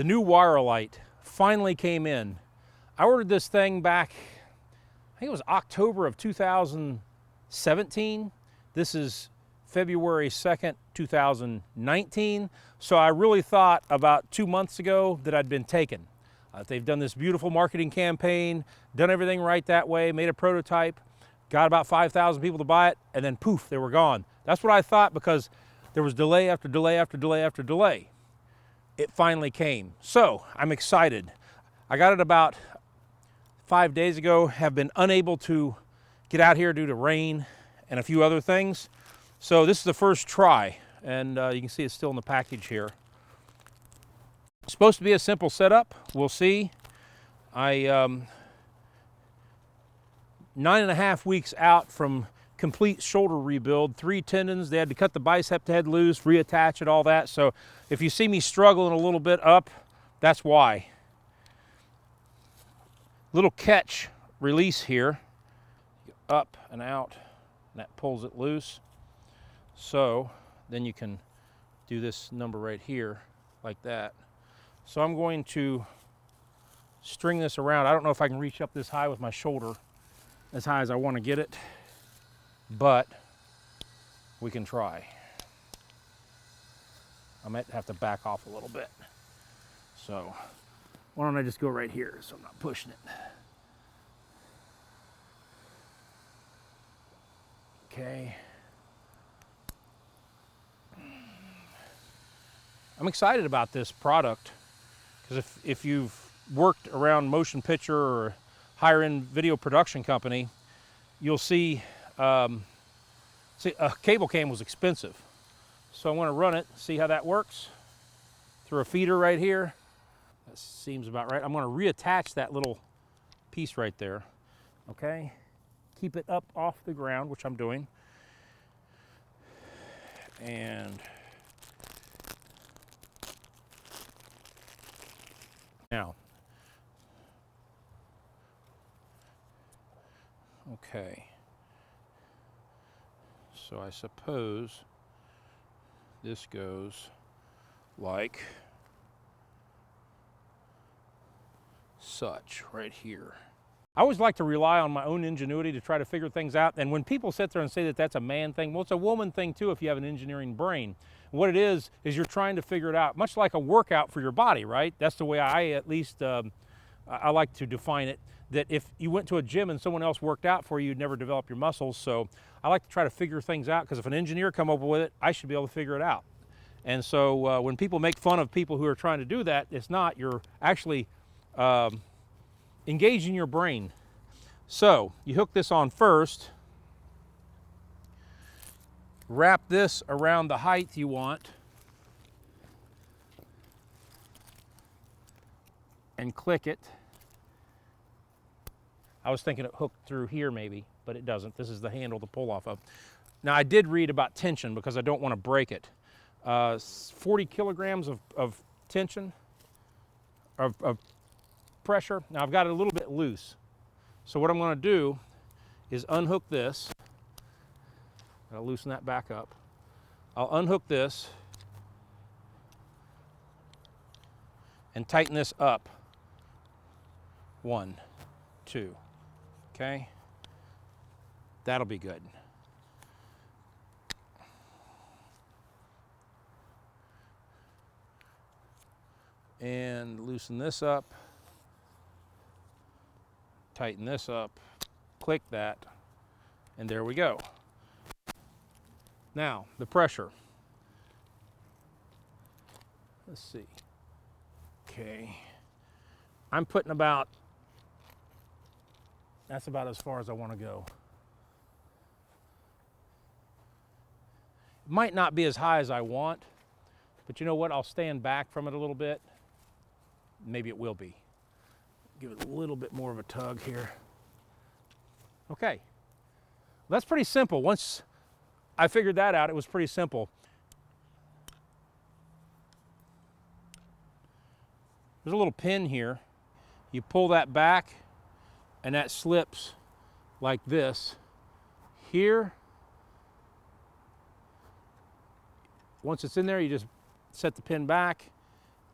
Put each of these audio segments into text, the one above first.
new WIRAL LITE finally came in. I ordered this thing back, I think it was October of 2017. This is February 2nd, 2019. So I really thought about 2 months ago that I'd been taken. They've done this beautiful marketing campaign, done everything right that way, made a prototype, got about 5,000 people to buy it, and then poof, they were gone. That's what I thought because there was delay after delay after delay after delay. It finally came. So I'm excited. I got it about 5 days ago, have been unable to get out here due to rain and a few other things. So this is the first try, and you can see it's still in the package here. It's supposed to be a simple setup. We'll see. 9.5 weeks out from complete shoulder rebuild, 3 tendons. They had to cut the bicep head loose, reattach it, all that. So if you see me struggling a little bit up, that's why. Little catch release here, up and out, and that pulls it loose. So then you can do this number right here like that. So I'm going to string this around. I don't know if I can reach up this high with my shoulder as high as I want to get it, but we can try. I might have to back off a little bit. So why don't I just go right here so I'm not pushing it. Okay. I'm excited about this product because if you've worked around motion picture or higher end video production company, you'll see, a cable cam was expensive. So I want to run it, see how that works. Through a feeder right here. That seems about right. I'm going to reattach that little piece right there. Okay. Keep it up off the ground, which I'm doing. And now, okay. So I suppose this goes like such right here. I always like to rely on my own ingenuity to try to figure things out. And when people sit there and say that that's a man thing, well, it's a woman thing too if you have an engineering brain. What it is you're trying to figure it out, much like a workout for your body, right? That's the way I at least, I like to define it, that if you went to a gym and someone else worked out for you, you'd never develop your muscles. So I like to try to figure things out because if an engineer come up with it, I should be able to figure it out. And so when people make fun of people who are trying to do that, it's not, you're actually engaging your brain. So you hook this on first, wrap this around the height you want, and click it. I was thinking it hooked through here maybe, but it doesn't. This is the handle to pull off of. Now I did read about tension because I don't want to break it. 40 kilograms of tension, of pressure. Now I've got it a little bit loose. So what I'm going to do is unhook this. I'll loosen that back up. I'll unhook this and tighten this up. 1, 2. Okay? That'll be good. And loosen this up. Tighten this up. Click that. And there we go. Now, the pressure. Let's see. Okay. I'm putting about, that's about as far as I want to go. It might not be as high as I want, but you know what? I'll stand back from it a little bit. Maybe it will be. Give it a little bit more of a tug here. Okay. That's pretty simple. Once I figured that out, it was pretty simple. There's a little pin here. You pull that back and that slips like this. Here, once it's in there, you just set the pin back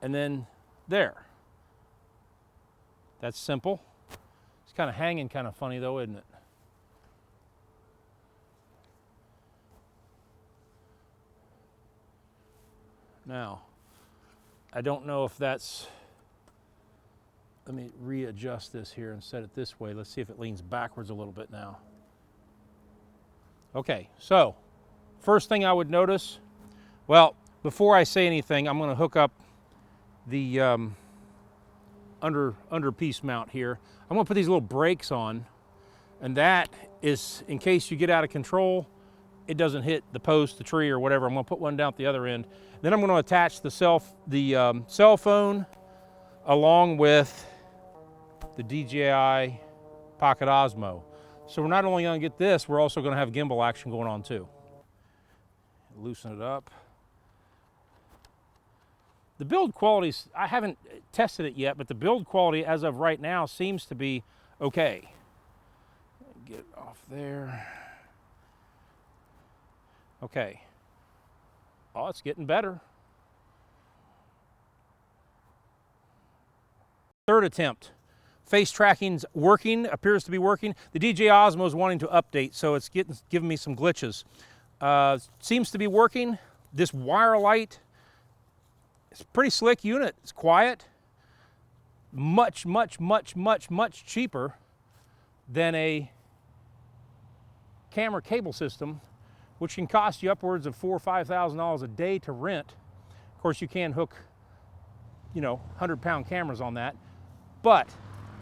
and then There. That's simple. It's kind of hanging kind of funny though, isn't it? Now, I don't know if that's, let me readjust this here and set it this way. Let's see if it leans backwards a little bit now. Okay, so first thing I would notice, well, before I say anything, I'm going to hook up the under piece mount here. I'm going to put these little brakes on, and that is in case you get out of control, it doesn't hit the post, the tree, or whatever. I'm going to put one down at the other end. Then I'm going to attach the cell phone along with the DJI Pocket Osmo. So we're not only going to get this, we're also going to have gimbal action going on too. Loosen it up. The build quality, I haven't tested it yet, but the build quality as of right now seems to be okay. Get it off there. Okay. Oh, it's getting better. Third attempt. Face tracking's working, appears to be working. The DJI Osmo is wanting to update, so it's giving me some glitches. Seems to be working. This WIRAL LITE, it's a pretty slick unit. It's quiet. Much, much, much, much, much cheaper than a camera cable system, which can cost you upwards of $4,000 or $5,000 a day to rent. Of course, you can hook, 100-pound cameras on that, but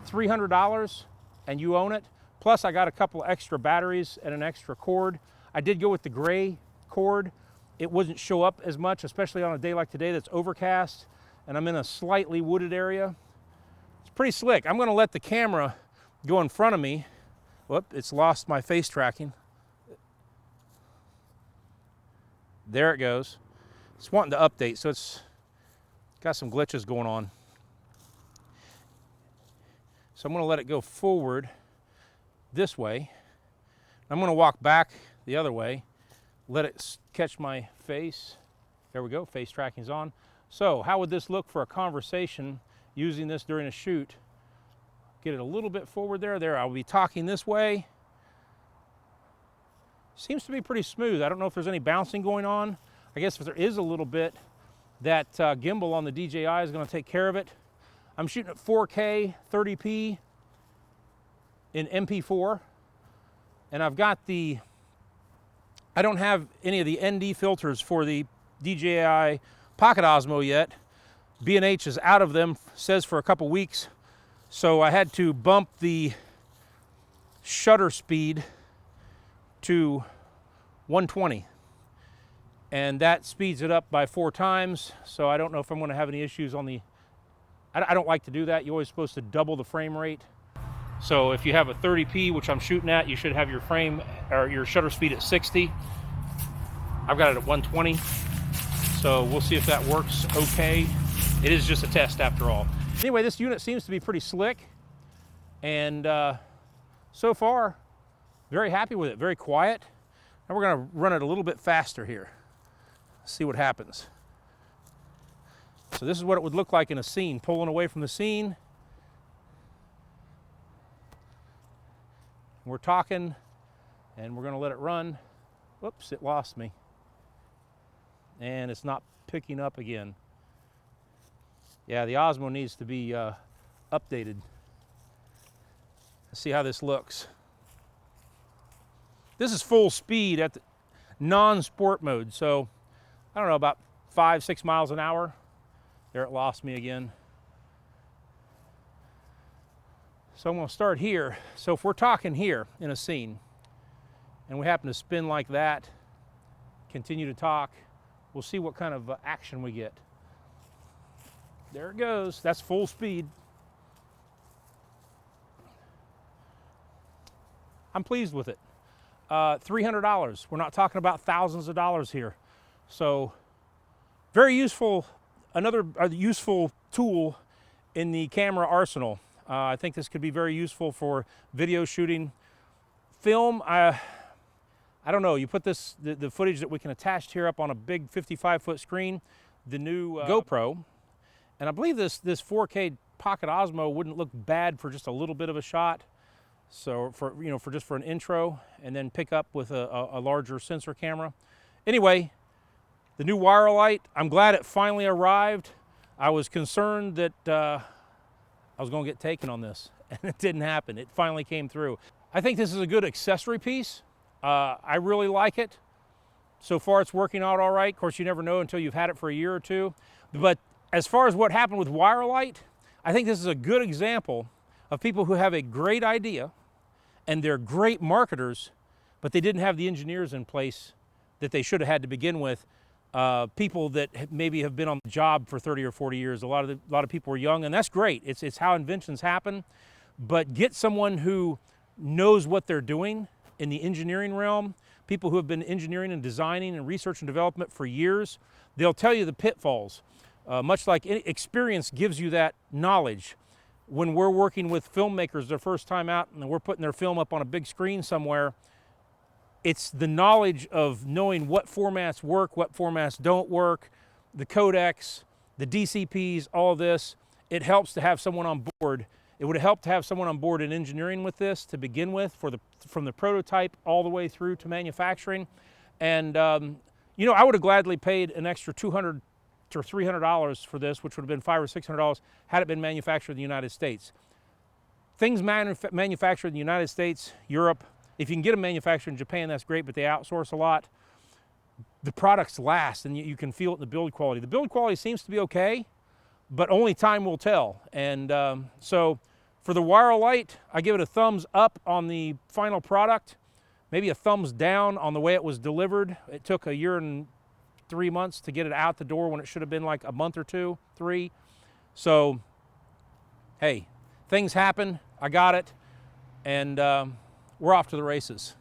$300 and you own it. Plus, I got a couple extra batteries and an extra cord. I did go with the gray cord. It wouldn't show up as much, especially on a day like today that's overcast and I'm in a slightly wooded area. It's pretty slick. I'm going to let the camera go in front of me. Whoop, it's lost my face tracking. There it goes. It's wanting to update, so it's got some glitches going on. So I'm going to let it go forward this way. I'm going to walk back the other way, let it catch my face. There we go, face tracking's on. So how would this look for a conversation using this during a shoot? Get it a little bit forward there. There, I'll be talking this way. Seems to be pretty smooth. I don't know if there's any bouncing going on. I guess if there is a little bit, that gimbal on the DJI is going to take care of it. I'm shooting at 4K 30p in MP4, and I've got I don't have any of the ND filters for the DJI Pocket Osmo yet. B&H is out of them, says for a couple weeks, so I had to bump the shutter speed to 120, and that speeds it up by 4 times, so I don't know if I'm going to have any issues on the, I don't like to do that. You're always supposed to double the frame rate. So if you have a 30p, which I'm shooting at, you should have your frame or your shutter speed at 60. I've got it at 120, so we'll see if that works okay. It is just a test after all. Anyway, this unit seems to be pretty slick, and so far, very happy with it, very quiet. Now we're going to run it a little bit faster here. See what happens. So this is what it would look like in a scene, pulling away from the scene. We're talking, and we're going to let it run. Whoops, it lost me. And it's not picking up again. Yeah, the Osmo needs to be updated. Let's see how this looks. This is full speed at the non-sport mode, so I don't know, about 5-6 miles an hour. There, it lost me again. So I'm going to start here. So if we're talking here in a scene and we happen to spin like that, continue to talk, we'll see what kind of action we get. There it goes. That's full speed. I'm pleased with it. $300. We're not talking about thousands of dollars here. So very useful, another useful tool in the camera arsenal. I think this could be very useful for video shooting. Film, I don't know, you put this, the footage that we can attach here up on a big 55-foot screen, the new GoPro, And I believe this 4K Pocket Osmo wouldn't look bad for just a little bit of a shot. So for just for an intro, and then pick up with a larger sensor camera. Anyway, the new WIRAL LITE, I'm glad it finally arrived. I was concerned that I was going to get taken on this, and it didn't happen. It finally came through. I think this is a good accessory piece. I really like it. So far it's working out all right. Of course, you never know until you've had it for a year or two. But as far as what happened with WIRAL LITE, I think this is a good example of people who have a great idea and they're great marketers, but they didn't have the engineers in place that they should have had to begin with. People that maybe have been on the job for 30 or 40 years. A lot of people are young, and that's great. It's how inventions happen. But get someone who knows what they're doing in the engineering realm, people who have been engineering and designing and research and development for years. They'll tell you the pitfalls. Much like experience gives you that knowledge. When we're working with filmmakers their first time out and we're putting their film up on a big screen somewhere, it's the knowledge of knowing what formats work, what formats don't work, the codecs, the DCPs, all of this. It helps to have someone on board. It would have helped to have someone on board in engineering with this to begin with, from the prototype all the way through to manufacturing. And I would have gladly paid an extra $200 or $300 for this, which would have been $500 or $600 had it been manufactured in the United States. Things manufactured in the United States, Europe, if you can get them manufactured in Japan, that's great, but they outsource a lot. The products last, and you can feel it in the build quality. The build quality seems to be okay, but only time will tell. And so for the WIRAL LITE, I give it a thumbs up on the final product, maybe a thumbs down on the way it was delivered. It took a year and 3 months to get it out the door when it should have been like a month or 2, 3. So, hey, things happen. I got it, and we're off to the races.